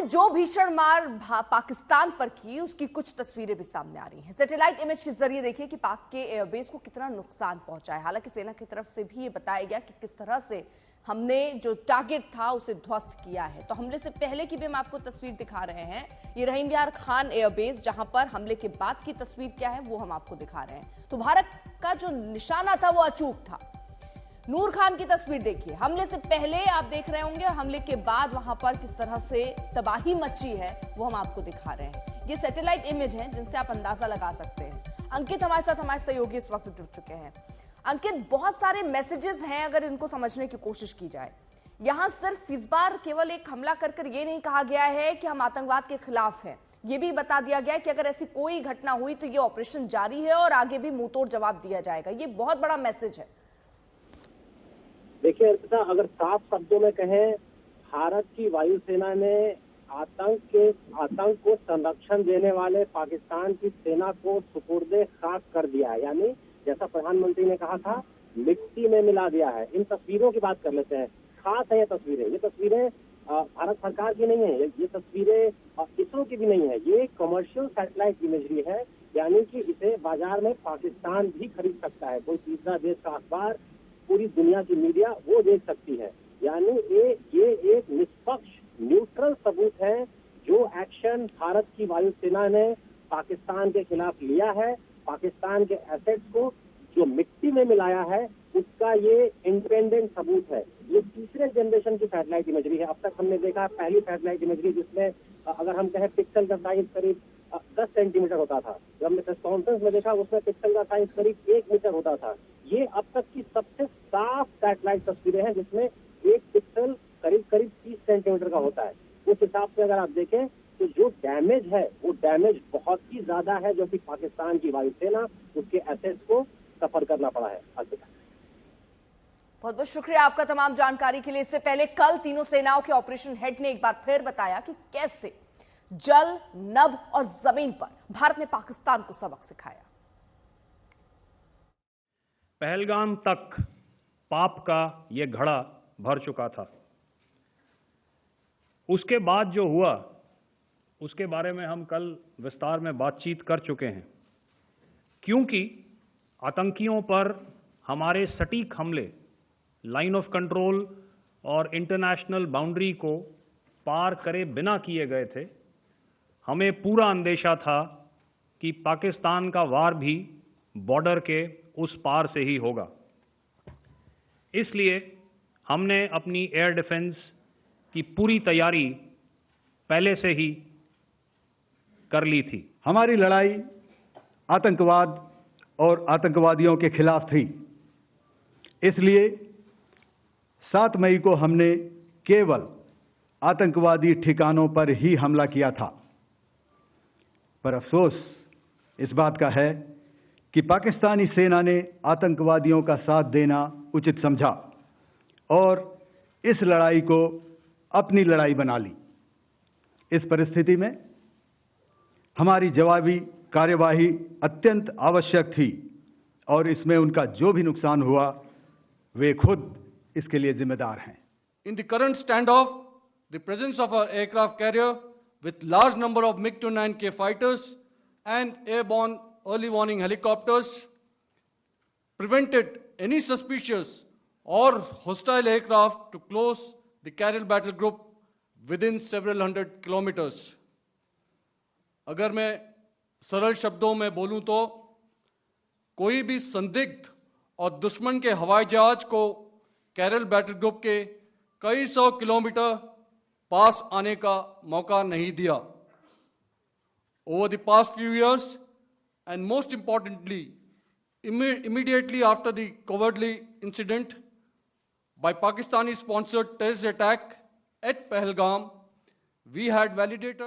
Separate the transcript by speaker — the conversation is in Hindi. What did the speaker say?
Speaker 1: ने जो भीषण मार पाकिस्तान पर की उसकी कुछ तस्वीरें भी सामने आ रही हैं। सैटेलाइट इमेज के जरिए देखिए कि पाक के एयरबेस को कितना नुकसान पहुंचा है। हालांकि सेना की तरफ से भी ये बताया गया कि किस तरह से हमने जो टारगेट था उसे ध्वस्त किया है। तो हमले से पहले की भी हम आपको तस्वीर दिखा रहे हैं। ये रहीम यार खान एयरबेस, जहां पर हमले के बाद की तस्वीर क्या है वो हम आपको दिखा रहे हैं। तो भारत का जो निशाना था वो अचूक था। नूर खान की तस्वीर देखिए, हमले से पहले आप देख रहे होंगे, हमले के बाद वहां पर किस तरह से तबाही मची है वो हम आपको दिखा रहे हैं। ये सैटेलाइट इमेज है जिनसे आप अंदाजा लगा सकते हैं। अंकित हमारे साथ, हमारे सहयोगी इस वक्त जुड़ चुके हैं। अंकित, बहुत सारे मैसेजेस हैं अगर इनको समझने की कोशिश की जाए। यहां सिर्फ इस बार केवल एक हमला कर ये नहीं कहा गया है कि हम आतंकवाद के खिलाफ हैं, ये भी बता दिया गया है कि अगर ऐसी कोई घटना हुई तो ये ऑपरेशन जारी है और आगे भी मुंहतोड़ जवाब दिया जाएगा। ये बहुत बड़ा मैसेज है।
Speaker 2: देखिए अर्पिता, अगर साफ शब्दों में कहें, भारत की वायुसेना ने आतंक को संरक्षण देने वाले पाकिस्तान की सेना को सुपुर्दे खाक कर दिया है। यानी जैसा प्रधानमंत्री ने कहा था, मिट्टी में मिला दिया है। इन तस्वीरों की बात कर लेते हैं। खास है ये तस्वीरें भारत सरकार की नहीं है, ये तस्वीरें इसरो की भी नहीं है। ये कमर्शियल सैटेलाइट इमेजरी है, यानी कि इसे बाजार में पाकिस्तान भी खरीद सकता है। कोई तीसरा देश का अखबार, पूरी दुनिया की मीडिया वो देख सकती है। यानी ये एक निष्पक्ष न्यूट्रल सबूत है जो एक्शन भारत की वायुसेना ने पाकिस्तान के खिलाफ लिया है। पाकिस्तान के एसेट्स को जो मिट्टी में मिलाया है उसका ये इंडिपेंडेंट सबूत है। ये तीसरे जनरेशन की सैटेलाइट इमेजरी है। अब तक हमने देखा पहली सैटेलाइट इमेजरी जिसमें अगर हम कहें पिक्सल का साइज करीब 10 सेंटीमीटर होता था। जब हमने प्रेस कॉन्फ्रेंस में देखा उसमें पिक्सल का साइज करीब 1 मीटर होता था। ये अब तक की सबसे साफ सैटेलाइट तस्वीरें हैं जिसमें एक पिक्सल करीब 30 सेंटीमीटर का होता है। उस हिसाब से अगर आप देखें तो जो डैमेज है वो डैमेज बहुत ही ज्यादा है, जो कि पाकिस्तान की वायुसेना उसके एसेट्स को सफर करना पड़ा है।
Speaker 1: बहुत बहुत शुक्रिया आपका तमाम जानकारी के लिए। इससे पहले कल तीनों सेनाओं के ऑपरेशन हेड ने एक बार फिर बताया कि कैसे जल, नभ और जमीन पर भारत ने पाकिस्तान को सबक सिखाया।
Speaker 3: पहलगाम तक पाप का यह घड़ा भर चुका था। उसके बाद जो हुआ उसके बारे में हम कल विस्तार में बातचीत कर चुके हैं। क्योंकि आतंकियों पर हमारे सटीक हमले लाइन ऑफ कंट्रोल और इंटरनेशनल बाउंड्री को पार करे बिना किए गए थे, हमें पूरा अंदेशा था कि पाकिस्तान का वार भी बॉर्डर के उस पार से ही होगा। इसलिए हमने अपनी एयर डिफेंस की पूरी तैयारी पहले से ही कर ली थी।
Speaker 4: हमारी लड़ाई आतंकवाद और आतंकवादियों के खिलाफ थी। इसलिए 7 मई को हमने केवल आतंकवादी ठिकानों पर ही हमला किया था। पर अफसोस इस बात का है कि पाकिस्तानी सेना ने आतंकवादियों का साथ देना उचित समझा और इस लड़ाई को अपनी लड़ाई बना ली। इस परिस्थिति में हमारी जवाबी कार्यवाही अत्यंत आवश्यक थी और इसमें उनका जो भी नुकसान हुआ वे खुद इसके लिए जिम्मेदार हैं।
Speaker 5: In the current standoff, the presence of our aircraft carrier with large number of MiG-29K fighters and airborne early warning helicopters prevented any suspicious or hostile aircraft to close the Karel battle group within several hundred kilometers. अगर मैं सरल शब्दों में बोलूं तो कोई भी संदिग्ध और दुश्मन के हवाई जहाज को कैरल बैटल ग्रुप के कई 100 किलोमीटर पास आने का मौका नहीं दिया। Over the past few years, and most importantly, immediately after the cowardly incident by Pakistani-sponsored terrorist attack at Pahalgam, we had validated